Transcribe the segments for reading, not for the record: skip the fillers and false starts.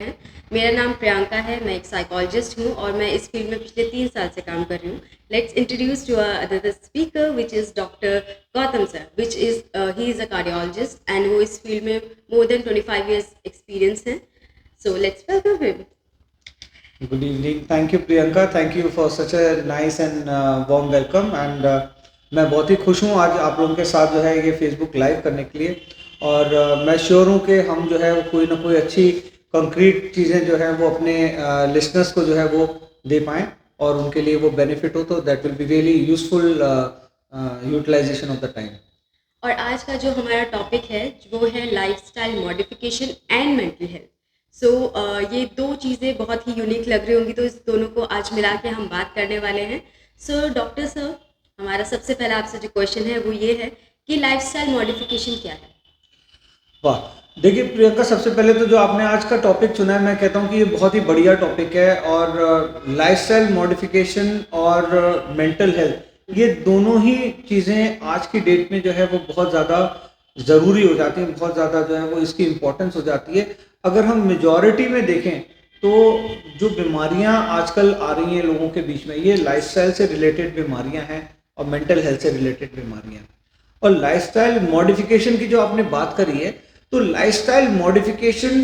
हैं। मेरा नाम प्रियंका है, मैं एक साइकोलॉजिस्ट हूँ और मैं इस फील्ड में पिछले 3 साल से काम कर रही हूँ। Let's introduce to other speaker which is doctor Gautam sir, which is he is a cardiologist and वो इस फील्ड में मोर देन 25 इयर्स एक्सपीरियंस है। So let's welcome him. Good evening. Thank you, Priyanka. Thank you for such a nice and warm welcome. And मैं बहुत ही खुश हूँ आज आप लोगों के साथ जो है ये फेसबुक लाइव करने के लिए। और मैं श्योर हूँ कि हम जो है वो कोई ना कोई अच्छी कंक्रीट चीज़ें जो है वो अपने लिसनर्स को जो है वो दे पाएँ और उनके लिए वो बेनिफिट हो, तो that will be really useful utilization of the time. और आज का जो हमारा टॉपिक है वो है lifestyle modification and mental health. So ये दो चीज़ें बहुत ही यूनिक लग रही होंगी, तो इस दोनों को आज मिला के हम बात करने वाले हैं। सो डॉक्टर सर, हमारा सबसे पहला आपसे जो क्वेश्चन है वो ये है कि लाइफस्टाइल मॉडिफिकेशन क्या है? वाह, देखिए प्रियंका, सबसे पहले तो जो आपने आज का टॉपिक चुना है, मैं कहता हूँ कि ये बहुत ही बढ़िया टॉपिक है। और लाइफस्टाइल मॉडिफिकेशन और मेंटल हेल्थ, ये दोनों ही चीज़ें आज की डेट में जो है वो बहुत ज़्यादा ज़रूरी हो जाती हैं, बहुत ज़्यादा जो है वो इसकी इम्पोर्टेंस हो जाती है। अगर हम मेजॉरिटी में देखें तो जो बीमारियां आजकल आ रही हैं लोगों के बीच में, ये लाइफस्टाइल से रिलेटेड बीमारियां हैं और मेंटल हेल्थ से रिलेटेड बीमारियां। और लाइफस्टाइल मॉडिफिकेशन की जो आपने बात करी है, तो लाइफस्टाइल मॉडिफिकेशन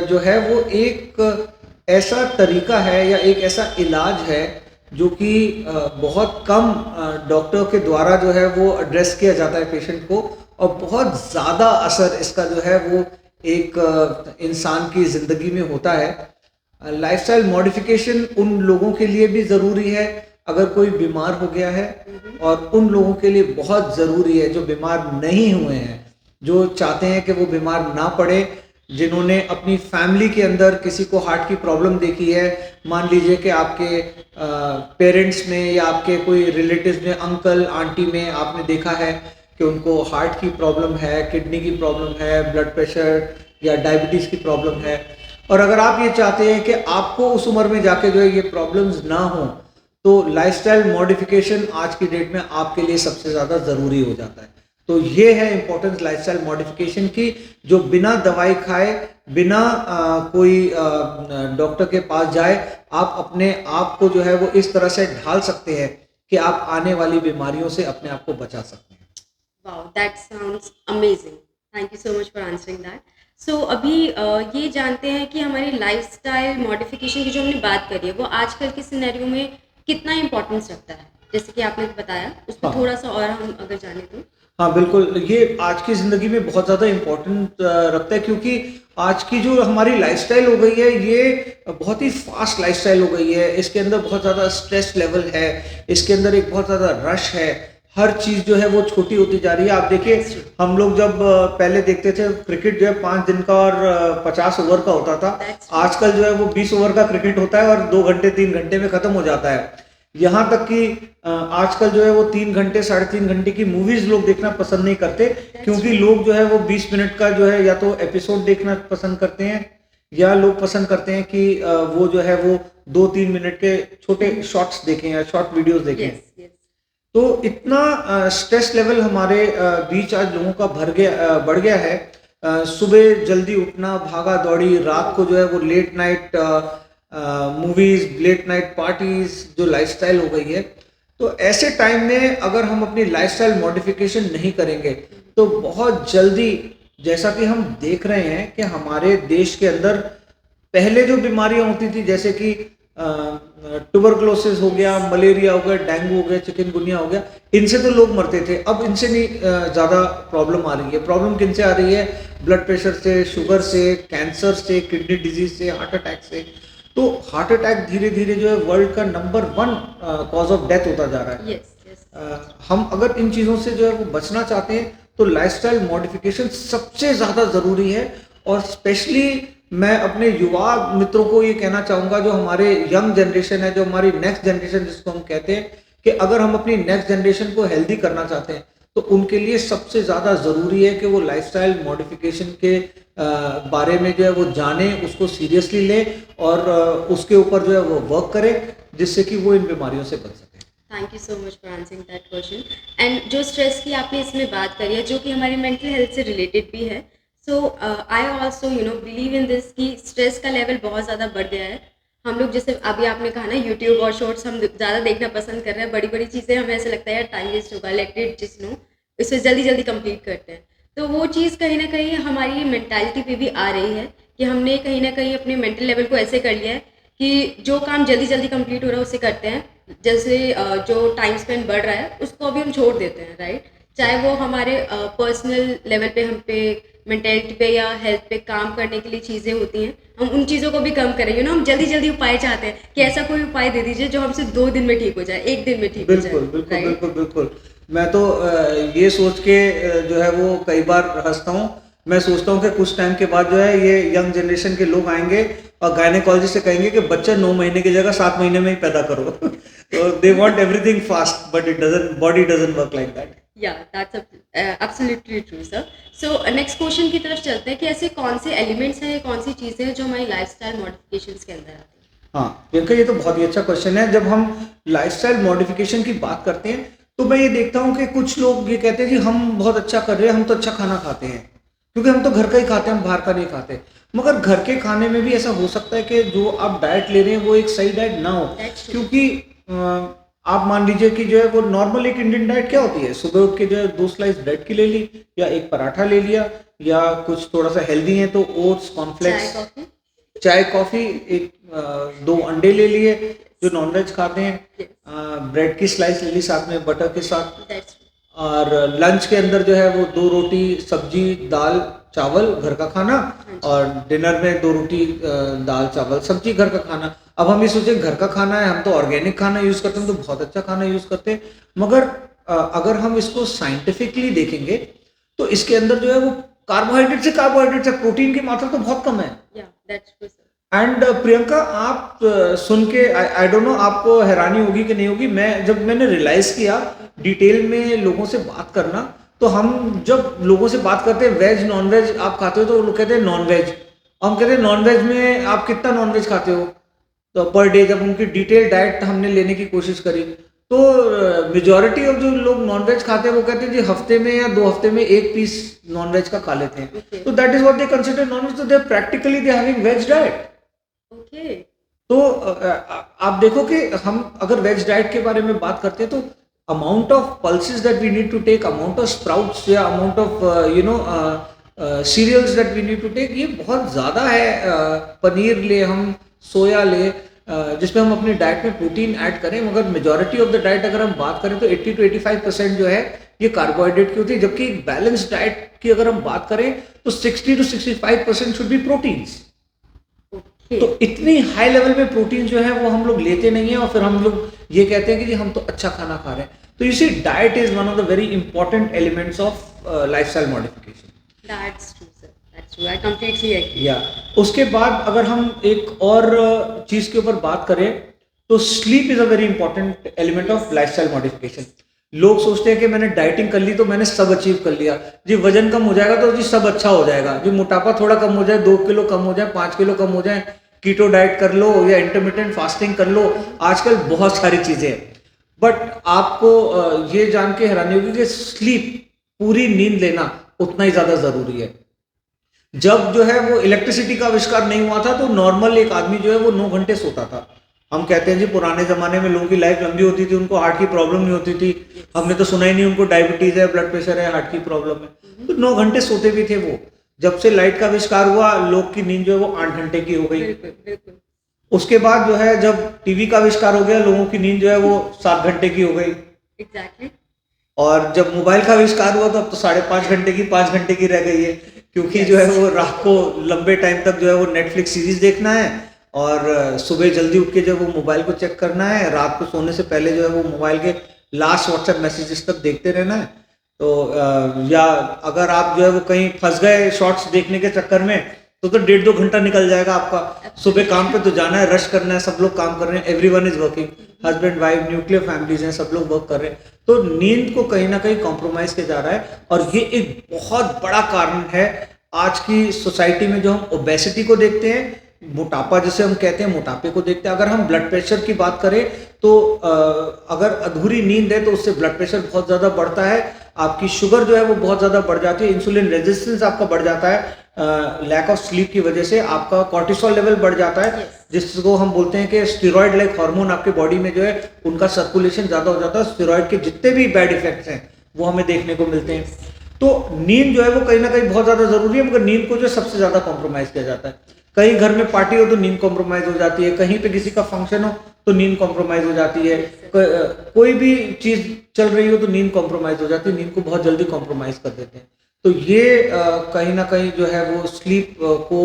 जो है वो एक ऐसा तरीका है या एक ऐसा इलाज है जो कि बहुत कम डॉक्टर के द्वारा जो है वो एड्रेस किया जाता है पेशेंट को, और बहुत ज़्यादा असर इसका जो है वो एक इंसान की ज़िंदगी में होता है। लाइफस्टाइल मॉडिफिकेशन उन लोगों के लिए भी ज़रूरी है अगर कोई बीमार हो गया है, और उन लोगों के लिए बहुत ज़रूरी है जो बीमार नहीं हुए हैं, जो चाहते हैं कि वो बीमार ना पड़े, जिन्होंने अपनी फैमिली के अंदर किसी को हार्ट की प्रॉब्लम देखी है। मान लीजिए कि आपके पेरेंट्स में या आपके कोई रिलेटिव्स में, अंकल आंटी में आपने देखा है कि उनको हार्ट की प्रॉब्लम है, किडनी की प्रॉब्लम है, ब्लड प्रेशर या डायबिटीज़ की प्रॉब्लम है। और अगर आप ये चाहते हैं कि आपको उस उम्र में जाके जो है ये प्रॉब्लम्स ना हो, तो लाइफस्टाइल मॉडिफिकेशन आज की डेट में आपके लिए सबसे ज़्यादा ज़रूरी हो जाता है। तो ये है इम्पोर्टेंस लाइफस्टाइल मॉडिफिकेशन की, जो बिना दवाई खाए, बिना कोई डॉक्टर के पास जाए, आप अपने आप को जो है वो इस तरह से ढाल सकते हैं कि आप आने वाली बीमारियों से अपने आप को बचा सकते हैं। Wow, that sounds amazing. Thank you so much for answering that. So अभी ये जानते हैं कि हमारी लाइफस्टाइल मॉडिफिकेशन की जो हमने बात करी है वो आजकल के सिनेरियो में कितना इम्पोर्टेंस रखता है, जैसे कि आपने बताया, उस पर हाँ थोड़ा सा और हम अगर जाने तो। हाँ, बिल्कुल, ये आज की ज़िंदगी में बहुत ज़्यादा इम्पोर्टेंट रखता है, क्योंकि आज की जो हमारी लाइफ़स्टाइल हो गई है, ये बहुत ही फ़ास्ट लाइफ़स्टाइल हो गई है। इसके अंदर बहुत ज़्यादा स्ट्रेस लेवल है, इसके अंदर एक बहुत ज़्यादा रश है, हर चीज़ जो है वो छोटी होती जा रही है। आप देखिए, दैट्स ट्रू। हम लोग जब पहले देखते थे क्रिकेट जो है 5 दिन का और 50 ओवर का होता था। That's true. आजकल जो है वो 20 ओवर का क्रिकेट होता है और 2 घंटे 3 घंटे में ख़त्म हो जाता है। यहाँ तक कि आजकल जो है वो 3 घंटे 3.5 घंटे की मूवीज लोग देखना पसंद नहीं करते, दैट्स क्योंकि ट्रू। लोग जो है वो 20 मिनट का जो है या तो एपिसोड देखना पसंद करते हैं, या लोग पसंद करते हैं कि वो जो है वो 2-3 मिनट के छोटे शॉर्ट्स देखें या शॉर्ट वीडियोस देखें। Yes yes. तो इतना स्ट्रेस लेवल हमारे बीच आज लोगों का बढ़ गया है। सुबह जल्दी उठना, भागा दौड़ी, रात को जो है वो late night movies, late night parties, जो लाइफस्टाइल हो गई है। तो ऐसे टाइम में अगर हम अपनी लाइफस्टाइल मॉडिफिकेशन नहीं करेंगे, तो बहुत जल्दी, जैसा कि हम देख रहे हैं कि हमारे देश के अंदर पहले जो बीमारियां होती थी, जैसे कि ट्यूबरकुलोसिस हो गया, मलेरिया हो गया, डेंगू हो गया, चिकनगुनिया हो गया, इनसे तो लोग मरते थे। अब इनसे नहीं ज़्यादा प्रॉब्लम आ रही है। प्रॉब्लम किन से आ रही है? ब्लड प्रेशर से, शुगर से, कैंसर से, किडनी डिजीज से, हार्ट अटैक से। तो हार्ट अटैक धीरे धीरे जो है वर्ल्ड का नंबर 1 कॉज ऑफ डेथ होता जा रहा है। Yes yes. हम अगर इन चीज़ों से जो है वो बचना चाहते हैं, तो लाइफस्टाइल मॉडिफिकेशन सबसे ज़्यादा ज़रूरी है। और स्पेशली मैं अपने युवा मित्रों को ये कहना चाहूँगा, जो हमारे यंग जनरेशन है, जो हमारी नेक्स्ट जनरेशन जिसको हम कहते हैं, कि अगर हम अपनी नेक्स्ट जनरेशन को हेल्दी करना चाहते हैं, तो उनके लिए सबसे ज़्यादा ज़रूरी है कि वो लाइफस्टाइल मॉडिफिकेशन के बारे में जो है वो जाने, उसको सीरियसली ले, और उसके ऊपर जो है वो वर्क करे, जिससे कि वो इन बीमारियों से बच सके। Thank you so much for answering that question. And जो स्ट्रेस की आपने इसमें बात करी है, जो कि हमारी मेंटल हेल्थ से रिलेटेड भी है, so I also believe in this कि स्ट्रेस का लेवल बहुत ज़्यादा बढ़ गया है। हम लोग जैसे अभी आपने कहा ना, यूट्यूब और शॉर्ट्स हम ज़्यादा देखना पसंद कर रहे हैं, बड़ी बड़ी चीज़ें हमें ऐसा लगता है यार टाइम वेस्ट होगा, लेट इट जस्ट नो, इससे जल्दी जल्दी कंप्लीट करते हैं। तो वो चीज़ कहीं ना कहीं हमारी मेंटालिटी पे भी आ रही है कि हमने कहीं ना कहीं अपने मेंटल लेवल को ऐसे कर लिया है कि जो काम जल्दी जल्दी कंप्लीट हो रहा है उसे करते हैं, जैसे जो टाइम स्पेंड बढ़ रहा है उसको अभी हम छोड़ देते हैं, राइट। चाहे वो हमारे पर्सनल लेवल पे हम पे मेंटेलिटी पे या हेल्थ पे काम करने के लिए चीज़ें होती हैं, हम उन चीज़ों को भी कम करें। हम जल्दी जल्दी उपाय चाहते हैं कि ऐसा कोई उपाय दे दीजिए जो हमसे 2 दिन में ठीक हो जाए, 1 दिन में ठीक हो जाए, बिल्कुल, बिल्कुल, राइट। बिल्कुल, बिल्कुल। मैं तो ये सोच के जो है वो कई बार हँसता हूँ। मैं सोचता हूँ कि कुछ टाइम के बाद जो है ये यंग जनरेशन के लोग आएँगे और गायनेकोलॉजिस्ट से कहेंगे कि बच्चा 9 महीने की जगह 7 महीने में ही पैदा करो। तो they want everything fast but it doesn't body doesn't work like that. Yeah that's absolutely true sir. So next question की तरफ चलते हैं कि ऐसे कौन से एलिमेंट्स हैं, कौन सी चीज़ें हैं जो हमारी लाइफस्टाइल मॉडिफिकेशंस के अंदर आती हैं। हाँ, प्रियंका ये तो बहुत ही अच्छा क्वेश्चन है। जब हम लाइफ़स्टाइल मॉडिफ़िकेशन की बात करते हैं, तो मैं ये देखता हूँ कि कुछ लोग ये कहते हैं कि हम बहुत अच्छा कर रहे हैं, हम तो अच्छा खाना खाते हैं, क्योंकि हम तो घर का ही खाते हैं, हम बाहर का नहीं खाते। मगर घर के खाने में भी ऐसा हो सकता है कि जो आप डाइट ले रहे हैं वो एक सही डाइट ना हो, दैट्स ट्रू। क्योंकि आप मान लीजिए कि जो है वो नॉर्मल एक इंडियन डाइट क्या होती है, सुबह उठ के जो है 2 स्लाइस ब्रेड की ले ली या एक पराठा ले लिया, या कुछ थोड़ा सा हेल्दी है तो ओट्स, चाय कॉर्नफ्लेक्स, कॉफ़ी। चाय कॉफ़ी, एक 2 अंडे ले लिए जो नॉनवेज खाते हैं, यस, ब्रेड की स्लाइस ले ली साथ में बटर के साथ, दैट्स ट्रू। और लंच के अंदर जो है वो 2 रोटी, सब्जी, दाल, चावल घर का खाना, हाँ जी। और डिनर में 2 रोटी, दाल, चावल, सब्जी घर का खाना। अब हम ये सोचें घर का खाना है, हम तो ऑर्गेनिक खाना यूज़ करते हैं, तो बहुत अच्छा खाना यूज़ करते हैं। मगर अगर हम इसको साइंटिफिकली देखेंगे तो इसके अंदर जो है वो कार्बोहाइड्रेट है, प्रोटीन की मात्रा तो बहुत कम है। या that's true sir. And Priyanka, आप सुन के आई डोंट नो आपको हैरानी होगी कि नहीं होगी, मैंने रियलाइज किया डिटेल में लोगों से बात करना, तो हम जब लोगों से बात करते हैं वेज नॉन वेज आप खाते हो, तो वो लोग कहते हैं नॉन वेज, हम कहते हैं नॉन वेज में आप कितना नॉन वेज खाते हो तो पर डे। जब उनकी डिटेल डाइट हमने लेने की कोशिश करी, तो मेजॉरिटी ऑफ जो लोग नॉन वेज खाते हैं वो कहते हैं जी हफ्ते में या 2 हफ्ते में 1 पीस नॉन वेज का खा लेते हैं, ओके, तो that is what they consider non veg, तो they practically they having veg diet. Okay. तो आप देखो कि हम अगर वेज डाइट के बारे में बात करते हैं, तो amount of pulses that we need to take, amount of sprouts या amount of cereals that we need to take, ये बहुत ज़्यादा है। पनीर ले हम, सोया ले, जिसमें हम अपनी डाइट में प्रोटीन ऐड करें, मगर मेजॉरिटी ऑफ द डाइट अगर हम बात करें तो 80 to 85% जो है ये कार्बोहाइड्रेट की होती है, जबकि एक बैलेंस डाइट की अगर हम बात करें तो 60 to 65% should be proteins. Okay. तो इतनी हाई लेवल में प्रोटीन जो है वो हम लोग लेते नहीं है, और फिर हम लोग ये कहते हैं कि जी हम तो अच्छा खाना खा रहे हैं। तो you see diet is one of the very important elements of lifestyle modification. That's true sir, that's true, I completely agree. या उसके बाद अगर हम एक और चीज के ऊपर बात करें, तो sleep is a very important element of lifestyle modification. लोग सोचते हैं कि मैंने डाइटिंग कर ली तो मैंने सब अचीव कर लिया जी, वजन कम हो जाएगा तो जी सब अच्छा हो जाएगा जी, मोटापा थोड़ा कम हो जाए, 2 किलो कम हो जाए, 5 किलो कम हो जाए, कीटो डाइट कर लो या इंटरमिटेंट फास्टिंग कर लो, आजकल बहुत सारी चीजें हैं। बट आपको ये जान के हैरानी होगी कि स्लीप, पूरी नींद लेना उतना ही ज्यादा जरूरी है। जब जो है वो इलेक्ट्रिसिटी का आविष्कार नहीं हुआ था, तो नॉर्मल एक आदमी जो है वो 9 घंटे सोता था। हम कहते हैं जी पुराने जमाने में लोगों की लाइफ लंबी होती थी, उनको हार्ट की प्रॉब्लम नहीं होती थी, हमने तो सुना ही नहीं उनको डायबिटीज है, ब्लड प्रेशर है, हार्ट की प्रॉब्लम है, तो 9 घंटे सोते भी थे वो। जब से लाइट का आविष्कार हुआ, लोग की नींद जो है वो 8 घंटे की हो गई। बिल्कुल बिल्कुल। उसके बाद जो है जब टीवी का आविष्कार हो गया, लोगों की नींद जो है वो 7 घंटे की हो गई। एग्जैक्टली। और जब मोबाइल का आविष्कार हुआ तो अब तो 5.5 घंटे की 5 घंटे की रह गई है, क्योंकि जो है वो रात को लंबे टाइम तक जो है वो नेटफ्लिक्स सीरीज देखना है, और सुबह जल्दी उठ के जो वो मोबाइल को चेक करना है, रात को सोने से पहले जो है वो मोबाइल के लास्ट व्हाट्सएप मैसेजेस तक देखते रहना है। तो या अगर आप जो है वो कहीं फंस गए शॉर्ट्स देखने के चक्कर में, तो 1.5-2 घंटा निकल जाएगा आपका। सुबह काम पे तो जाना है, रश करना है, सब लोग काम कर रहे हैं, everyone is working, husband wife, nuclear families हैं, सब लोग वर्क कर रहे हैं, तो नींद को कहीं ना कहीं कॉम्प्रोमाइज किया जा रहा है। और ये एक बहुत बड़ा कारण है आज की सोसाइटी में, जो हम ओबेसिटी को देखते हैं, मोटापा जिसे हम कहते हैं, मोटापे को देखते हैं। अगर हम ब्लड प्रेशर की बात करें तो अगर अधूरी नींद है तो उससे ब्लड प्रेशर बहुत ज़्यादा बढ़ता है, आपकी शुगर जो है वो बहुत ज़्यादा बढ़ जाती है, इंसुलिन रेजिस्टेंस आपका बढ़ जाता है लैक ऑफ स्लीप की वजह से, आपका कॉर्टिसोल लेवल बढ़ जाता है, जिसको हम बोलते हैं कि स्टेरॉइड लाइक हार्मोन आपके बॉडी में जो है उनका सर्कुलेशन ज़्यादा हो जाता है। स्टेरॉइड के जितने भी बैड इफेक्ट्स हैं वो हमें देखने को मिलते हैं। तो नींद जो है वो कहीं ना कहीं बहुत ज़्यादा ज़रूरी है, मगर नींद को जो सबसे ज़्यादा कॉम्प्रोमाइज़ किया जाता है। कहीं घर में पार्टी हो तो नींद कॉम्प्रोमाइज़ हो जाती है, कहीं पे किसी का फंक्शन हो तो नींद कॉम्प्रोमाइज़ हो जाती है, कोई भी चीज़ चल रही हो तो नींद कॉम्प्रोमाइज़ हो जाती है, नींद को बहुत जल्दी कॉम्प्रोमाइज़ कर देते हैं। तो ये कहीं ना कहीं जो है वो स्लीप को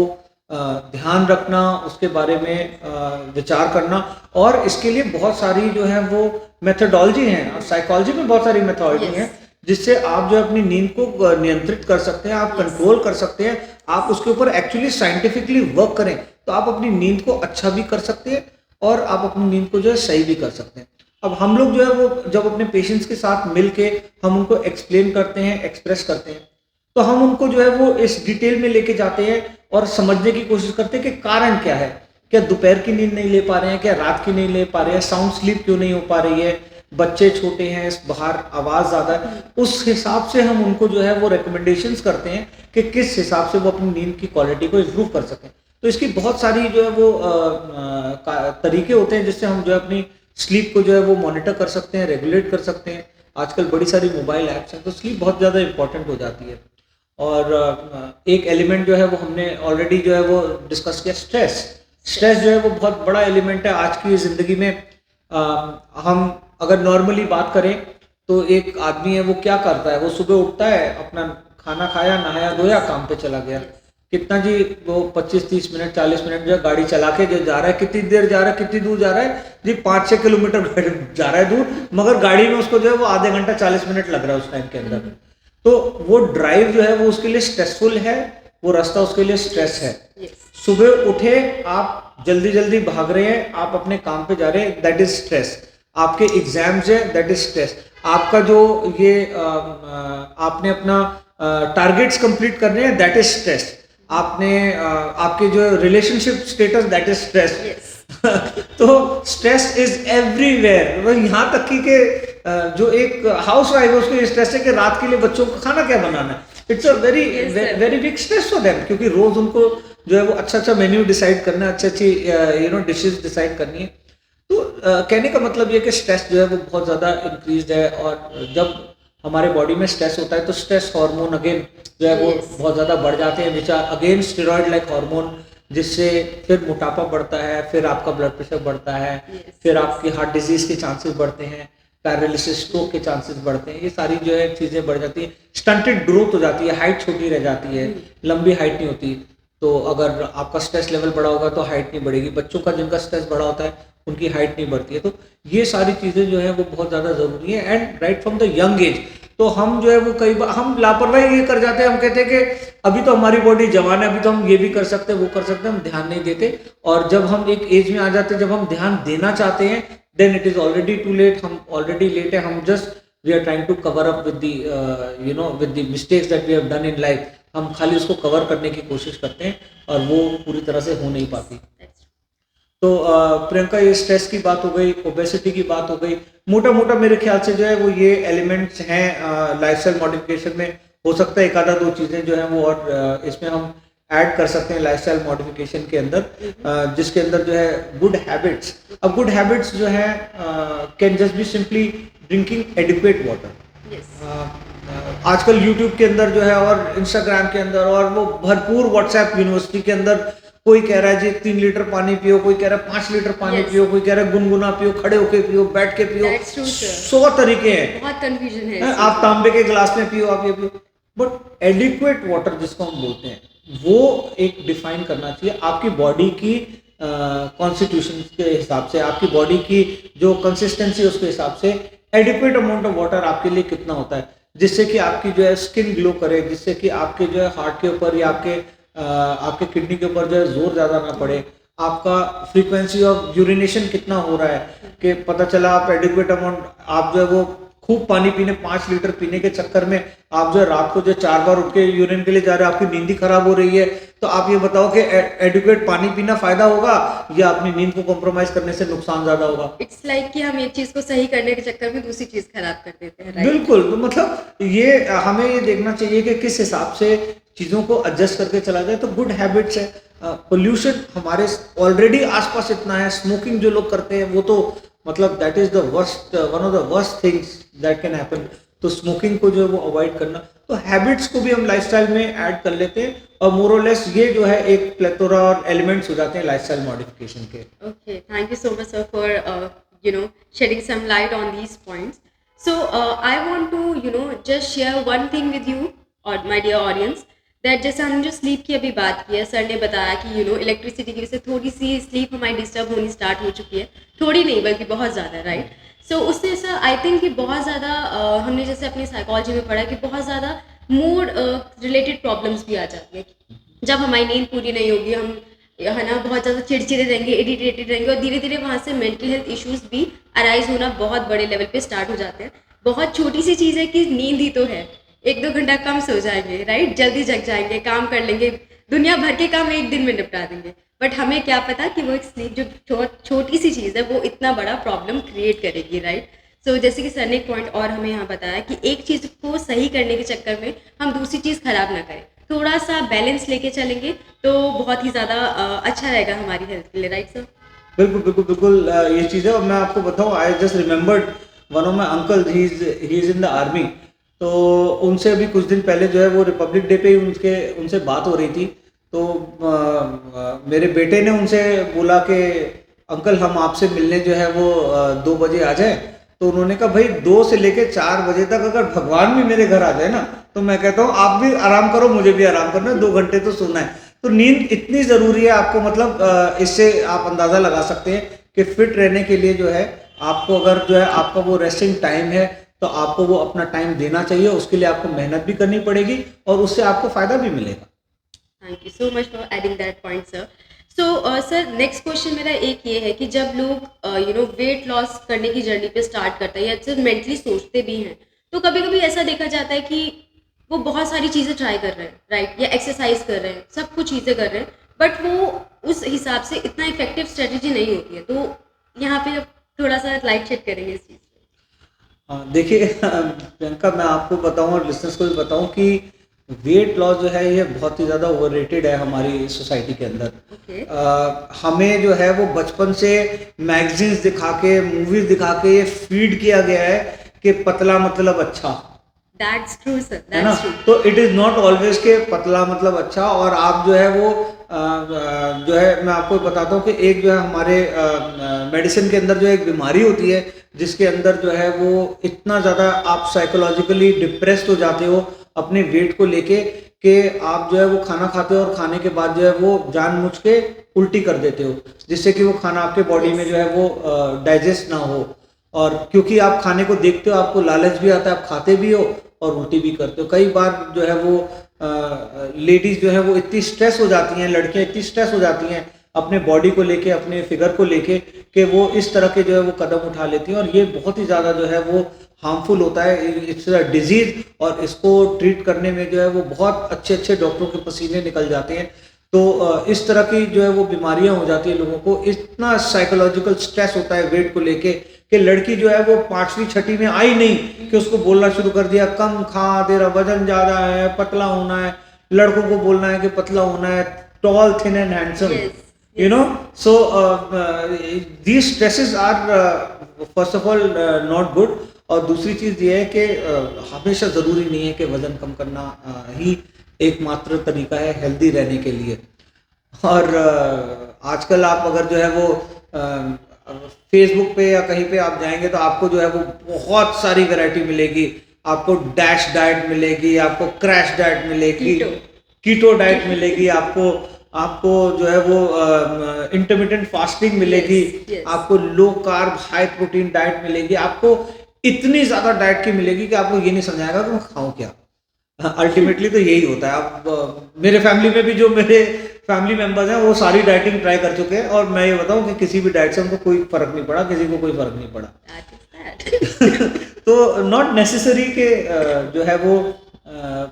ध्यान रखना, उसके बारे में विचार करना, और इसके लिए बहुत सारी जो है वो मेथडोलॉजी हैं, और साइकोलॉजी में बहुत सारी मेथडोलॉजी हैं जिससे आप जो है अपनी नींद को नियंत्रित कर सकते हैं, आप कंट्रोल कर सकते हैं, आप उसके ऊपर एक्चुअली साइंटिफिकली वर्क करें तो आप अपनी नींद को अच्छा भी कर सकते हैं और आप अपनी नींद को जो है सही भी कर सकते हैं। अब हम लोग जो है वो जब अपने पेशेंट्स के साथ मिल के हम उनको एक्सप्लेन करते हैं, एक्सप्रेस करते हैं, तो हम उनको जो है वो इस डिटेल में लेके जाते हैं और समझने की कोशिश करते हैं कि कारण क्या है, क्या दोपहर की नींद नहीं ले पा रहे हैं, क्या रात की नहीं ले पा रहे हैं, साउंड स्लीप क्यों नहीं हो पा रही है, बच्चे छोटे हैं, बाहर आवाज़ ज़्यादा है। उस हिसाब से हम उनको जो है वो रिकमेंडेशंस करते हैं कि किस हिसाब से वो अपनी नींद की क्वालिटी को इम्प्रूव कर सकें। तो इसकी बहुत सारी जो है वो तरीके होते हैं जिससे हम जो है अपनी स्लीप को जो है वो मॉनिटर कर सकते हैं, रेगुलेट कर सकते हैं। आजकल बड़ी सारी मोबाइल ऐप्स हैं, तो स्लीप बहुत ज़्यादा इंपॉर्टेंट हो जाती है। और एक एलिमेंट जो है वो हमने ऑलरेडी जो है वो डिस्कस किया, स्ट्रेस जो है वो बहुत बड़ा एलिमेंट है आज की ज़िंदगी में। हम अगर नॉर्मली बात करें तो एक आदमी है वो क्या करता है, वो सुबह उठता है, अपना खाना खाया, नहाया धोया, काम पे चला गया। कितना जी वो 25-30 मिनट 40 मिनट जो गाड़ी चला के जो जा रहा है, कितनी देर जा रहा है, कितनी दूर जा रहा है जी, 5-6 किलोमीटर जा रहा है दूर, मगर गाड़ी में उसको जो है वो आधे घंटा 40 मिनट लग रहा है उस टाइम के अंदर। तो वो ड्राइव जो है वो उसके लिए स्ट्रेसफुल है, वो रास्ता उसके लिए स्ट्रेस है। सुबह उठे, आप जल्दी जल्दी भाग रहे हैं, आप अपने काम पे जा रहे हैं, दैट इज स्ट्रेस। आपके एग्जाम्स है, दैट इज स्ट्रेस। आपका जो ये आपने अपना टारगेट्स कंप्लीट करने हैं, दैट इज स्ट्रेस। आपने आपके जो relationship status, that is stress. तो स्ट्रेस इज एवरीवेयर। यहाँ तक कि जो एक हाउस वाइफ है उसको स्ट्रेस है कि रात के लिए बच्चों को खाना क्या बनाना है। It's a very very big stress for them, क्योंकि रोज उनको जो है वो अच्छा मेन्यू डिसाइड करना है, अच्छी डिशेस डिसाइड करनी है। तो कहने का मतलब ये कि स्ट्रेस जो है वो बहुत ज़्यादा इंक्रीज है, और जब हमारे बॉडी में स्ट्रेस होता है तो स्ट्रेस हार्मोन अगेन जो है वो बहुत ज़्यादा बढ़ जाते हैं, which are again steroid like hormone, जिससे फिर मोटापा बढ़ता है, फिर आपका ब्लड प्रेशर बढ़ता है, फिर आपकी हार्ट डिजीज के चांसेस बढ़ते हैं, पैरालिसिस, स्ट्रोक के चांसेस बढ़ते हैं, ये सारी जो है चीज़ें बढ़ जाती हैं। स्टंटेड ग्रोथ हो जाती है, हाइट छोटी रह जाती है, लंबी हाइट नहीं होती। तो अगर आपका स्ट्रेस लेवल बढ़ा होगा तो हाइट नहीं बढ़ेगी। बच्चों का जिनका स्ट्रेस बढ़ा होता है उनकी हाइट नहीं बढ़ती है। तो ये सारी चीज़ें जो है वो बहुत ज़्यादा ज़रूरी है, and right from the young age. तो हम जो है वो कई बार हम लापरवाही ये कर जाते हैं, हम कहते हैं कि अभी तो हमारी बॉडी जवान है, अभी तो हम ये भी कर सकते हैं, वो कर सकते हैं, हम ध्यान नहीं देते। और जब हम एक एज में आ जाते हैं जब हम ध्यान देना चाहते हैं, then it is already too late. हम ऑलरेडी लेट है, हम just we are trying to cover up with the with the mistakes that we have done in life. हम खाली उसको कवर करने की कोशिश करते हैं और वो पूरी तरह से हो नहीं पाती। तो प्रियंका, ये स्ट्रेस की बात हो गई, ओबेसिटी की बात हो गई, मोटा मोटा मेरे ख्याल से जो है वो ये एलिमेंट्स हैं लाइफस्टाइल मॉडिफिकेशन में। हो सकता है एक आधा दो चीज़ें जो हैं वो और इसमें हम ऐड कर सकते हैं लाइफस्टाइल मॉडिफिकेशन के अंदर, जिसके अंदर जो है गुड हैबिट्स। अब गुड हैबिट्स जो है can just be simply drinking adequate water. आजकल YouTube के अंदर जो है और Instagram के अंदर और वो भरपूर WhatsApp यूनिवर्सिटी के अंदर कोई कह रहा है जी 3 लीटर पानी पियो, कोई कह रहा है 5 लीटर पानी पियो, कोई कह रहा है गुनगुना पियो, खड़े होके पियो, बैठ के पियो, 100 तरीके हैं। बहुत कंफ्यूजन है। आप तांबे के गिलास में पियो, आप ये पियो, बट एडिक्वेट वाटर जिसको हम बोलते हैं वो एक डिफाइन करना चाहिए आपकी बॉडी की कॉन्स्टिट्यूशन के हिसाब से, आपकी बॉडी की जो कंसिस्टेंसी उसके हिसाब से एडिक्वेट अमाउंट ऑफ वाटर आपके लिए कितना होता है, जिससे कि आपकी जो है स्किन ग्लो करे, जिससे कि आपके जो है हार्ट के ऊपर या आपके किडनी के ऊपर जो है जोर ज़्यादा ना पड़े। आपका फ्रीक्वेंसी ऑफ यूरिनेशन कितना हो रहा है कि पता चला आप एडिक्वेट अमाउंट, आप जो है वो खूब पानी पीने 5 लीटर पीने के चक्कर में आप जो है रात को जो 4 बार उठ के यूरिन के लिए जा रहे हैं, आपकी नींद खराब हो रही है, तो आप ये बताओ कि एडुकेट पानी पीना फायदा होगा या अपनी नींद को कॉम्प्रोमाइज करने से नुकसान ज्यादा होगा? इट्स लाइक कि हम एक चीज़ को सही करने के चक्कर में दूसरी चीज़ खराब कर देते हैं, राइट? बिल्कुल, तो मतलब ये हमें ये देखना चाहिए कि किस हिसाब से चीज़ों को एडजस्ट करके चला जाए। तो गुड हैबिट्स है, पोल्यूशन हमारे ऑलरेडी आसपास इतना है, स्मोकिंग जो लोग करते हैं वो तो मतलब that is the worst, one of the worst things that can happen. तो स्मोकिंग को जो है वो अवॉइड करना, तो हैबिट्स को भी हम लाइफस्टाइल में ऐड कर लेते हैं और मोर और लेस ये जो है एक प्लेथोरा और एलिमेंट्स हो जाते हैं लाइफस्टाइल मॉडिफिकेशन के। Okay, thank you so much, sir, for shedding some light on these points. So I want to just share one thing with you or my dear audience that जैसे हमने जो sleep की अभी बात की है, sir ने बताया कि इलेक्ट्रिसिटी की वजह से थोड़ी सी स्लीप हमारी डिस्टर्ब होनी स्टार्ट हो चुकी है, थोड़ी नहीं बल्कि बहुत ज़्यादा, राइट? सो उससे सर आई थिंक कि बहुत ज़्यादा हमने जैसे अपनी साइकोलॉजी में पढ़ा कि बहुत ज़्यादा मूड रिलेटेड प्रॉब्लम्स भी आ जाती है। जब हमारी नींद पूरी नहीं होगी, हम है ना बहुत ज़्यादा चिड़चिड़े रहेंगे, इरिटेटेड रहेंगे और धीरे धीरे वहाँ से मेंटल हेल्थ इश्यूज भी अराइज होना बहुत बड़े लेवल पे स्टार्ट हो जाते हैं। बहुत छोटी सी चीज़ है कि नींद ही तो है, 1-2 घंटा कम सो जाएंगे, राइट? जल्दी जग जाएंगे, काम कर लेंगे, दुनिया भर के काम एक दिन में निपटा देंगे। बट हमें क्या पता कि वो एक स्लीप जो छोटी सी चीज़ है वो इतना बड़ा प्रॉब्लम क्रिएट करेगी, राइट? सो जैसे कि सर ने एक पॉइंट और हमें यहाँ बताया कि एक चीज़ को सही करने के चक्कर में हम दूसरी चीज़ खराब ना करें, थोड़ा सा बैलेंस लेके चलेंगे तो बहुत ही ज़्यादा अच्छा रहेगा हमारी हेल्थ के लिए, राइट सर? बिल्कुल बिल्कुल बिल्कुल, ये चीज़ है। और मैं आपको बताऊं, I just remembered one of my uncle, he is in the army. तो उनसे अभी कुछ दिन पहले जो है वो रिपब्लिक डे पे ही उनसे बात हो रही थी। तो मेरे बेटे ने उनसे बोला कि अंकल हम आपसे मिलने जो है वो 2 बजे आ जाए। तो उन्होंने कहा भाई 2 से लेके 4 बजे तक अगर भगवान भी मेरे घर आ जाए ना, तो मैं कहता हूँ आप भी आराम करो, मुझे भी आराम करना है, 2 घंटे तो सोना है। तो नींद इतनी ज़रूरी है आपको, मतलब इससे आप अंदाज़ा लगा सकते हैं कि फिट रहने के लिए जो है आपको, अगर जो है आपका वो रेस्टिंग टाइम है तो आपको वो अपना टाइम देना चाहिए। उसके लिए आपको मेहनत भी करनी पड़ेगी और उससे आपको फ़ायदा भी मिलेगा। Thank you so much for adding that point sir. So sir next question मेरा एक ये है कि जब लोग वेट लॉस करने की जर्नी पे स्टार्ट करते हैं या सिर्फ मेंटली सोचते भी हैं, तो कभी कभी ऐसा देखा जाता है कि वो बहुत सारी चीज़ें ट्राई कर रहे हैं, राइट? या एक्सरसाइज कर रहे हैं, सब कुछ चीज़ें कर रहे हैं, बट वो उस हिसाब से इतना इफेक्टिव स्ट्रेटजी नहीं होती है। तो यहाँ पे अब थोड़ा सा लाइट शेड करेंगे इस चीज़ पे। हाँ, देखिए प्रियंका, मैं आपको बताऊं और लिसनर्स को भी बताऊं कि वेट लॉस जो है ये बहुत ही ज़्यादा ओवररेटेड है हमारी सोसाइटी के अंदर। ओके, हमें जो है वो बचपन से मैगजीन्स दिखा के, मूवीज दिखा के ये फीड किया गया है कि पतला मतलब अच्छा, दैट्स ट्रू सर, है ना। That's true. तो इट इज़ नॉट ऑलवेज के पतला मतलब अच्छा। और आप जो है वो जो है, मैं आपको बताता हूँ कि एक जो है हमारे मेडिसिन के अंदर जो एक बीमारी होती है जिसके अंदर जो है वो इतना ज़्यादा आप साइकोलॉजिकली डिप्रेस्ड हो जाते हो अपने वेट को लेके कि आप जो है वो खाना खाते हो और खाने के बाद जो है वो जानबूझ के उल्टी कर देते हो, जिससे कि वो खाना आपके बॉडी में जो है वो डाइजेस्ट ना हो। और क्योंकि आप खाने को देखते हो, आपको लालच भी आता है, आप खाते भी हो और उल्टी भी करते हो। कई बार जो है वो लेडीज जो है वो इतनी स्ट्रेस हो जाती हैं, लड़कियां इतनी स्ट्रेस हो जाती हैं अपने बॉडी को लेके, अपने फिगर को लेके, कि वो इस तरह के जो है वो कदम उठा लेती हैं और ये बहुत ही ज़्यादा जो है वो हार्मफुल होता है। इट्स अ डिजीज़ और इसको ट्रीट करने में जो है वो बहुत अच्छे अच्छे डॉक्टरों के पसीने निकल जाते हैं। तो इस तरह की जो है वो बीमारियां हो जाती है लोगों को। इतना साइकोलॉजिकल स्ट्रेस होता है वेट को लेके कि लड़की जो है वो 5वीं 6वीं में आई नहीं कि उसको बोलना शुरू कर दिया कम खा, तेरा वजन ज़्यादा है, पतला होना है। लड़कों को बोलना है कि पतला होना है, tall thin and handsome, Yes, you know. So these stresses are first of all not good। और दूसरी चीज़ ये है कि हमेशा ज़रूरी नहीं है कि वज़न कम करना ही एकमात्र तरीका है हेल्दी रहने के लिए। और आजकल आप अगर जो है वो फेसबुक पे या कहीं पे आप जाएंगे तो आपको जो है वो बहुत सारी वैरायटी मिलेगी। आपको डैश डाइट मिलेगी, आपको क्रैश डाइट मिलेगी, कीटो डाइट मिलेगी, आपको जो है वो इंटरमिटेंट फास्टिंग मिलेगी, yes. आपको low carb high protein diet मिलेगी, आपको इतनी ज़्यादा डाइट की मिलेगी कि आपको ये नहीं समझाएगा कि मैं खाऊं क्या। अल्टीमेटली तो यही होता है। आप मेरे फैमिली में भी जो मेरे फैमिली मेंबर्स हैं वो सारी डाइटिंग ट्राई कर चुके हैं और मैं ये बताऊं कि किसी भी डाइट से उनको कोई फ़र्क नहीं पड़ा, किसी को कोई फ़र्क नहीं पड़ा। That is that. तो नॉट नेसेसरी के जो है वो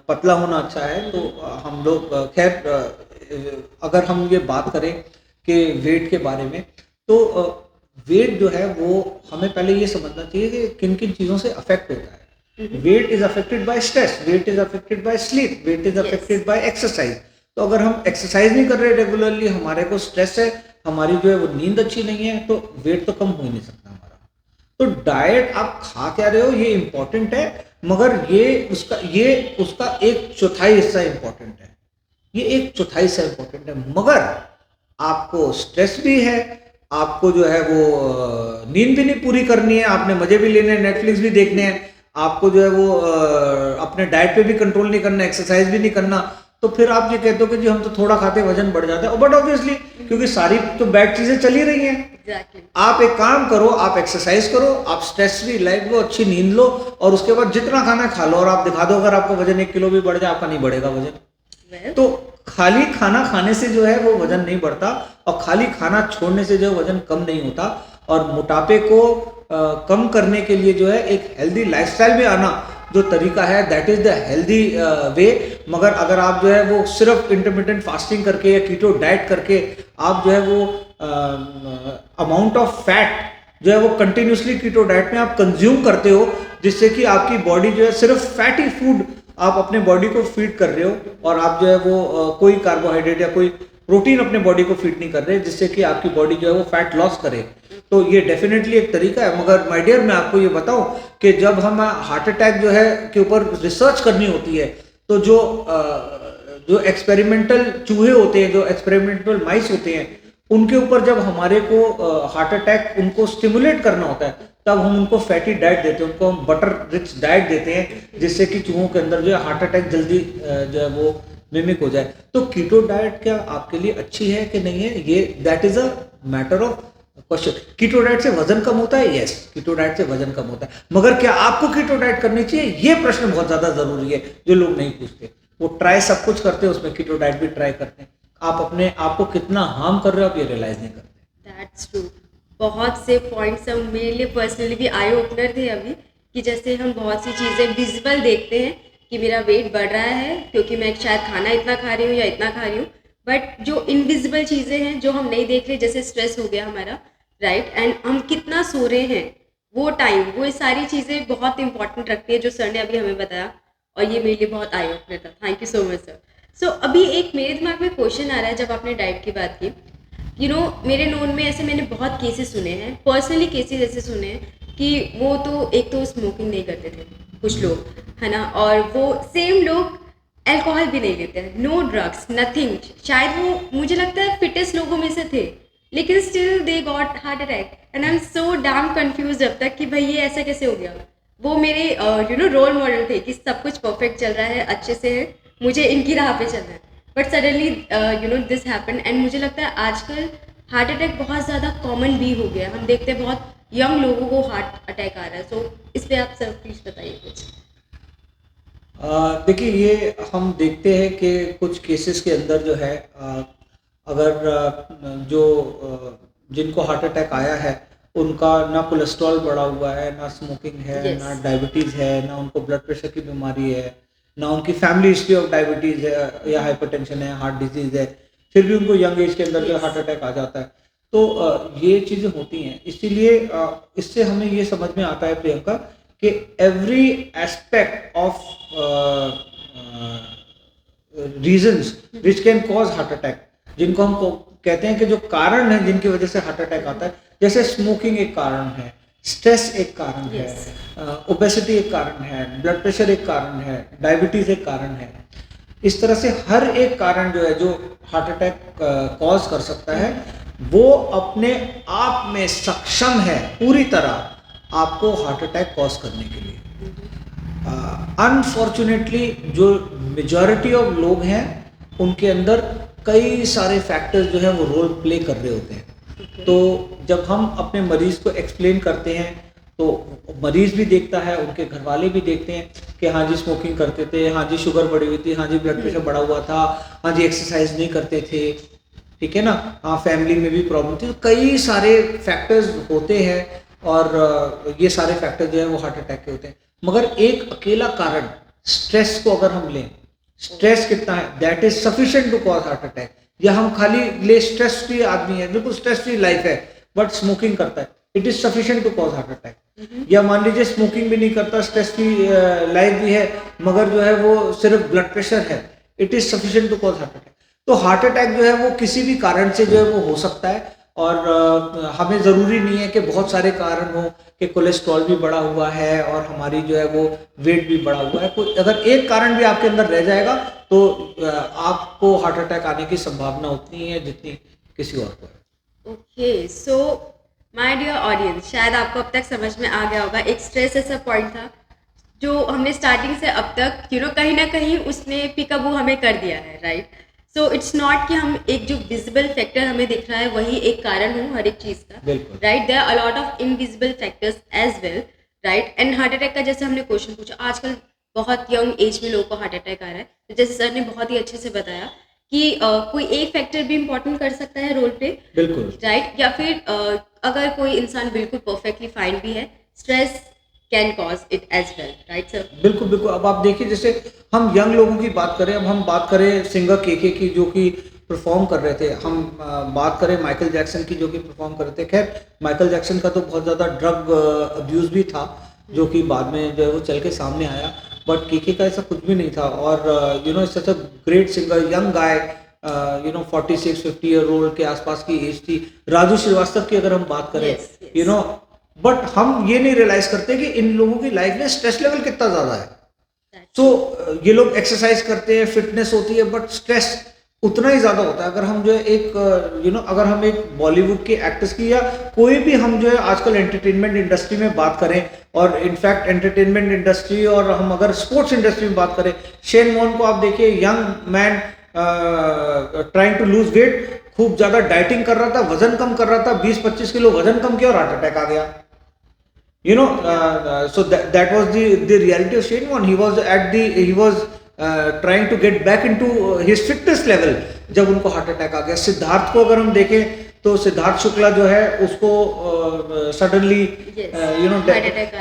पतला होना अच्छा है। तो हम लोग खैर अगर हम ये बात करें कि वेट के बारे में, तो वेट जो है वो हमें पहले ये समझना चाहिए कि किन किन चीज़ों से अफेक्ट होता है। Weight is affected by stress, weight is affected by sleep, weight is Yes. Affected by exercise. तो अगर हम एक्सरसाइज नहीं कर रहे रेगुलरली, हमारे को स्ट्रेस है, हमारी जो है वो नींद अच्छी नहीं है, तो वेट तो कम हो ही नहीं सकता हमारा। तो डाइट आप खा क्या रहे हो ये इंपॉर्टेंट है, मगर ये उसका एक चौथाई हिस्सा इंपॉर्टेंट है, ये एक चौथाई हिस्सा इंपॉर्टेंट है। मगर आपको स्ट्रेस भी है, आपको जो है वो नींद भी नहीं पूरी करनी है, आपने मजे भी लेने हैं, नेटफ्लिक्स भी देखने हैं, आपको जो है वो अपने डाइट पे भी कंट्रोल नहीं करना, एक्सरसाइज भी नहीं करना, तो फिर आप ये कहते हो कि जी हम तो थोड़ा खाते वजन बढ़ जाता है। बट ऑब्वियसली क्योंकि सारी तो बैड चीजें चली रही हैं। एग्जैक्टली। आप एक काम करो, आप एक्सरसाइज करो, आप स्ट्रेस फ्री लाइफ लो, अच्छी नींद लो, और उसके बाद जितना खाना है खा लो, और आप दिखा दो अगर आपका वजन 1 किलो भी बढ़ जाए, आपका नहीं बढ़ेगा वजन। वेल, तो खाली खाना खाने से जो है वो वजन नहीं बढ़ता, और खाली खाना छोड़ने से जो वजन कम नहीं होता। और मोटापे को कम करने के लिए जो है एक हेल्दी लाइफस्टाइल में आना जो तरीका है, that is the healthy way. मगर अगर आप जो है वो सिर्फ इंटरमिटेंट फास्टिंग करके या कीटो डाइट करके आप जो है वो अमाउंट ऑफ फैट जो है वो कंटिन्यूसली कीटो डाइट में आप कंज्यूम करते हो, जिससे कि आपकी बॉडी जो है सिर्फ फैटी फूड आप अपने बॉडी को फीड कर रहे हो, और आप जो है वो कोई कार्बोहाइड्रेट या कोई प्रोटीन अपने बॉडी को फीड नहीं कर रहे, जिससे कि आपकी बॉडी जो है वो फैट लॉस करे। तो ये डेफिनेटली एक तरीका है। मगर माय डियर, मैं आपको ये बताऊं कि जब हम हार्ट अटैक जो है के ऊपर रिसर्च करनी होती है, तो जो एक्सपेरिमेंटल चूहे होते हैं, जो एक्सपेरिमेंटल माइस होते हैं, उनके ऊपर जब हमारे को हार्ट अटैक उनको स्टिमुलेट करना होता है, तब हम उनको फैटी डाइट देते हैं, उनको हम बटर रिच डाइट देते हैं, जिससे कि चूहों के अंदर जो है हार्ट अटैक जल्दी जो है वो मिमिक हो जाए। तो कीटो डाइट क्या आपके लिए अच्छी है कि नहीं है, ये that is a matter of question. Keto diet से वजन कम होता है, यस, कीटो डाइट से वजन कम होता है, मगर क्या आपको कीटो डाइट करनी चाहिए, ये प्रश्न बहुत ज्यादा जरूरी है, जो लोग नहीं पूछते। वो ट्राई सब कुछ करते हैं, उसमें कीटो डाइट भी ट्राई करते हैं, आप अपने आप को कितना हार्म कर रहे हो आप ये रियलाइज नहीं करते। That's true. बहुत से पॉइंट्स हम मेरे लिए पर्सनली भी आई ओपनर थे अभी, कि जैसे हम बहुत सी चीज़ें विजिबल देखते हैं कि मेरा वेट बढ़ रहा है क्योंकि मैं शायद खाना इतना खा रही हूँ या इतना खा रही हूँ, बट जो इनविजिबल चीज़ें हैं जो हम नहीं देख रहे, जैसे स्ट्रेस हो गया हमारा, राइट, एंड हम कितना सो रहे हैं, वो टाइम, वो ये सारी चीज़ें बहुत इंपॉर्टेंट रखती है, जो सर ने अभी हमें बताया, और ये मेरे लिए बहुत आई ओपनर था। Thank you so much sir. So अभी एक मेरे दिमाग में क्वेश्चन आ रहा है, जब आपने डाइट की बात की, मेरे नोन में ऐसे मैंने बहुत केसेस सुने हैं, पर्सनली केसेस ऐसे सुने हैं कि वो तो एक तो स्मोकिंग नहीं करते थे कुछ लोग, है ना, और वो सेम लोग अल्कोहल भी नहीं लेते हैं, नो ड्रग्स, नथिंग, शायद वो मुझे लगता है फिटेस्ट लोगों में से थे, लेकिन still they got heart attack, and I am so damn confuse अब तक कि भाई ये ऐसा कैसे हो गया। वो मेरे रोल मॉडल थे कि सब कुछ परफेक्ट चल रहा है, अच्छे से है, मुझे इनकी राह पे चलना है, but suddenly this happen, and मुझे लगता है आजकल हार्ट अटैक बहुत ज़्यादा कॉमन भी हो गया, हम देखते हैं बहुत यंग लोगों को हार्ट अटैक आ रहा है। सो इस पर आप सर प्लीज़ बताइए कुछ। देखिए, ये हम देखते हैं कि कुछ केसेस के अंदर जो है अगर जिनको हार्ट अटैक आया है, उनका ना कोलेस्ट्रॉल बढ़ा हुआ है, ना स्मोकिंग है, Yes. ना डायबिटीज़ है, ना उनको ब्लड प्रेशर की बीमारी है, ना उनकी फैमिली हिस्ट्री ऑफ डायबिटीज़ है या हाइपरटेंशन है, हार्ट डिजीज़ है, फिर भी उनको यंग एज के अंदर जो Yes. हार्ट अटैक आ जाता है। तो ये चीज़ें होती हैं, इसीलिए इससे हमें ये समझ में आता है प्रियंका कि every aspect of reasons which can cause heart attack, जिनको हम कहते हैं कि जो कारण है जिनकी वजह से हार्ट अटैक आता है, जैसे स्मोकिंग एक कारण है, स्ट्रेस एक कारण Yes. है, ओबेसिटी एक कारण है, ब्लड प्रेशर एक कारण है, डायबिटीज एक कारण है। इस तरह से हर एक कारण जो है जो हार्ट अटैक कॉज कर सकता है, वो अपने आप में सक्षम है पूरी तरह आपको हार्ट अटैक कॉज करने के लिए। अनफॉर्चुनेटली जो मेजॉरिटी ऑफ लोग हैं उनके अंदर कई सारे फैक्टर्स जो है वो रोल प्ले कर रहे होते हैं। तो जब हम अपने मरीज को एक्सप्लेन करते हैं तो मरीज भी देखता है, उनके घर वाले भी देखते हैं कि हाँ जी स्मोकिंग करते थे, हाँ जी शुगर बढ़ी हुई थी, हाँ जी ब्लड प्रेशर बढ़ा हुआ था, हाँ जी एक्सरसाइज नहीं करते थे, ठीक है ना, हाँ फैमिली में भी प्रॉब्लम थी। तो कई सारे फैक्टर्स होते हैं और ये सारे फैक्टर जो है वो हार्ट अटैक के होते हैं। मगर एक अकेला कारण स्ट्रेस को अगर हम लें, स्ट्रेस कितना है, that is sufficient to cause heart attack. या हम खाली ले स्ट्रेस फ्री आदमी है, बिल्कुल स्ट्रेस फ्री लाइफ है, बट स्मोकिंग करता है, it is sufficient to cause heart attack. या मान लीजिए स्मोकिंग भी नहीं करता, स्ट्रेस फ्री लाइफ भी है, मगर जो है वो सिर्फ ब्लड प्रेशर है, it is sufficient to cause heart attack. तो हार्ट अटैक जो है वो किसी भी कारण से जो है वो हो सकता है, और हमें ज़रूरी नहीं है कि बहुत सारे कारण हो, कि कोलेस्ट्रॉल भी बढ़ा हुआ है और हमारी जो है वो वेट भी बढ़ा हुआ है। कोई अगर एक कारण भी आपके अंदर रह जाएगा तो आपको हार्ट अटैक आने की संभावना उतनी है जितनी किसी और को है। Okay, so my dear audience, शायद आपको अब तक समझ में आ गया होगा, एक स्ट्रेस ऐसा पॉइंट था जो हमने स्टार्टिंग से अब तक कहीं ना कहीं उसने पिकअबू हमें कर दिया है, राइट। सो इट्स नॉट कि हम एक जो विजिबल फैक्टर हमें दिख रहा है वही एक कारण हो हर एक चीज़ का, बिल्कुल। Right. There are a lot of invisible factors as well, right. And heart attack का जैसे हमने क्वेश्चन पूछा, आजकल बहुत यंग एज में लोगों को हार्ट अटैक आ रहा है, तो जैसे सर ने बहुत ही अच्छे से बताया कि कोई एक फैक्टर भी इम्पोर्टेंट कर सकता है रोल प्ले, बिल्कुल। राइट। या फिर अगर कोई इंसान बिल्कुल परफेक्टली फाइन भी है, stress can cause it as well, right sir. बिल्कुल बिल्कुल। अब आप देखिए, जैसे हम यंग लोगों की बात करें, अब हम बात करें सिंगर केके की जो कि परफॉर्म कर रहे थे, हम बात करें माइकल जैक्सन की जो कि परफॉर्म कर रहे थे। खैर, माइकल जैक्सन का तो बहुत ज़्यादा ड्रग अब्यूज़ भी था, जो कि बाद में जो है वो चल के सामने आया, बट केके का ऐसा कुछ भी नहीं था। और you know it's a great singer, young guy, you know 46-50 year old के आसपास की एज थी। राजू श्रीवास्तव की अगर हम बात करें, Yes, yes. You know, but हम ये नहीं रियलाइज करते कि इन लोगों की लाइफ में स्ट्रेस लेवल कितना ज़्यादा है। तो ये लोग एक्सरसाइज करते हैं, फिटनेस होती है, बट स्ट्रेस उतना ही ज़्यादा होता है। अगर हम जो है एक यू नो अगर हम एक बॉलीवुड के एक्टर्स की या कोई भी हम जो है आजकल एंटरटेनमेंट इंडस्ट्री में बात करें, और इनफैक्ट एंटरटेनमेंट इंडस्ट्री और हम अगर स्पोर्ट्स इंडस्ट्री में बात करें, शेन वॉर्न को आप देखिए, young man trying to lose weight, खूब ज़्यादा डाइटिंग कर रहा था, वजन कम कर रहा था, 20-25 किलो वजन कम किया और हार्ट अटैक आ गया। You know, so that was the reality of Shane Warne. He was trying to get back into his fitness level जब उनको हार्ट अटैक आ गया। सिद्धार्थ को अगर हम देखें तो सिद्धार्थ शुक्ला जो है उसको सडनली यू नो,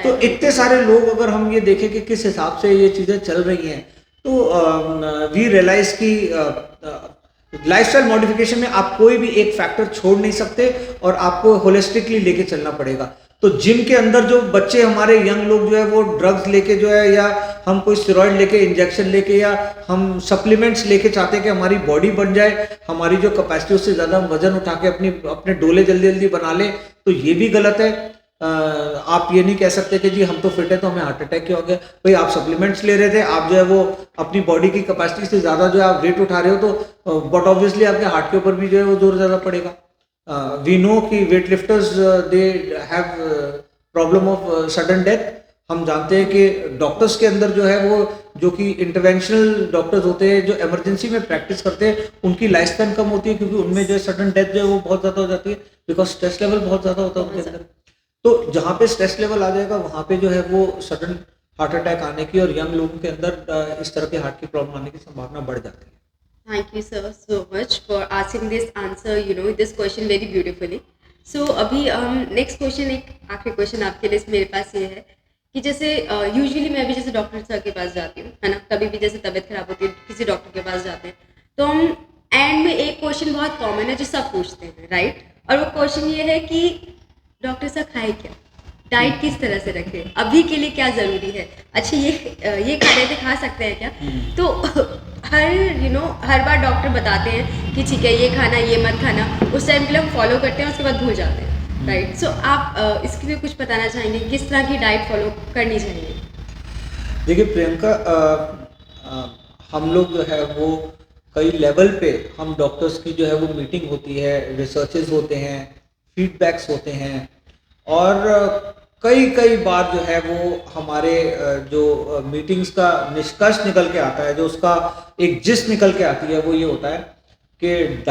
तो इतने सारे लोग अगर हम ये देखें कि किस हिसाब से ये चीज़ें चल रही हैं, तो वी रियलाइज की लाइफस्टाइल मॉडिफिकेशन में आप कोई भी एक फैक्टर छोड़ नहीं सकते और आपको होलिस्टिकली लेके चलना पड़ेगा। तो जिम के अंदर जो बच्चे हमारे यंग लोग जो है वो ड्रग्स लेके जो है, या हम कोई स्टेरॉइड लेके, इंजेक्शन लेके, या हम सप्लीमेंट्स लेके चाहते हैं कि हमारी बॉडी बन जाए, हमारी जो कैपेसिटी उससे ज़्यादा हम वजन उठा के अपने डोले जल्दी जल्दी बना लें, तो ये भी गलत है। आप ये नहीं कह सकते कि जी हम तो फिट है तो हमें हार्ट अटैक क्यों हो गया। भाई आप सप्लीमेंट्स ले रहे थे, आप जो है वो अपनी बॉडी की कैपेसिटी से ज़्यादा जो है आप वेट उठा रहे हो, तो बट ऑब्वियसली आपके हार्ट के ऊपर भी जो है वो जोर ज़्यादा पड़ेगा। वी नो कि weight lifters they have problem of sudden death. हम जानते हैं कि डॉक्टर्स के अंदर जो है वो, जो कि इंटरवेंशनल डॉक्टर्स होते हैं, जो इमरजेंसी में प्रैक्टिस करते हैं, उनकी लाइफ स्पैन कम होती है, क्योंकि उनमें जो है सडन डेथ जो है वो बहुत ज़्यादा हो जाती है, बिकॉज स्ट्रेस लेवल बहुत ज़्यादा होता है उनके अंदर। तो जहाँ पे स्ट्रेस लेवल आ जाएगा वहाँ पे जो है वो सडन हार्ट अटैक आने की और यंग लोगों के अंदर इस तरह के हार्ट की प्रॉब्लम आने की संभावना बढ़ जाती है। Thank you sir so much for asking this answer, this question very beautifully. So अभी हम नेक्स्ट क्वेश्चन, एक आखिरी क्वेश्चन आपके लिए मेरे पास ये है कि जैसे यूजुअली मैं भी जैसे डॉक्टर सर के पास जाती हूँ, है ना, कभी भी जैसे तबीयत खराब होती है किसी डॉक्टर के पास जाते हैं, तो हम एंड में एक क्वेश्चन बहुत कॉमन है जो सब पूछते हैं, राइट। और वो क्वेश्चन ये है कि डॉक्टर सर खाए क्या, डाइट किस तरह से रखें, अभी के लिए क्या ज़रूरी है, अच्छा ये खा रहे थे, खा सकते हैं क्या। तो हर बार डॉक्टर बताते हैं कि ठीक है ये खाना ये मत खाना, उस टाइम के लिए हम फॉलो करते हैं, उसके बाद भूल जाते हैं, राइट। सो आप इसके लिए कुछ बताना चाहेंगे, किस तरह की डाइट फॉलो करनी चाहिए। देखिए प्रियंका, हम लोग जो है वो कई लेवल पे हम डॉक्टर्स की जो है वो मीटिंग होती है, रिसर्चेज होते हैं, फीडबैक्स होते हैं, और कई बार जो है वो हमारे जो मीटिंग्स का निष्कर्ष निकल के आता है, जो उसका एक जिस्ट निकल के आती है, वो ये होता है कि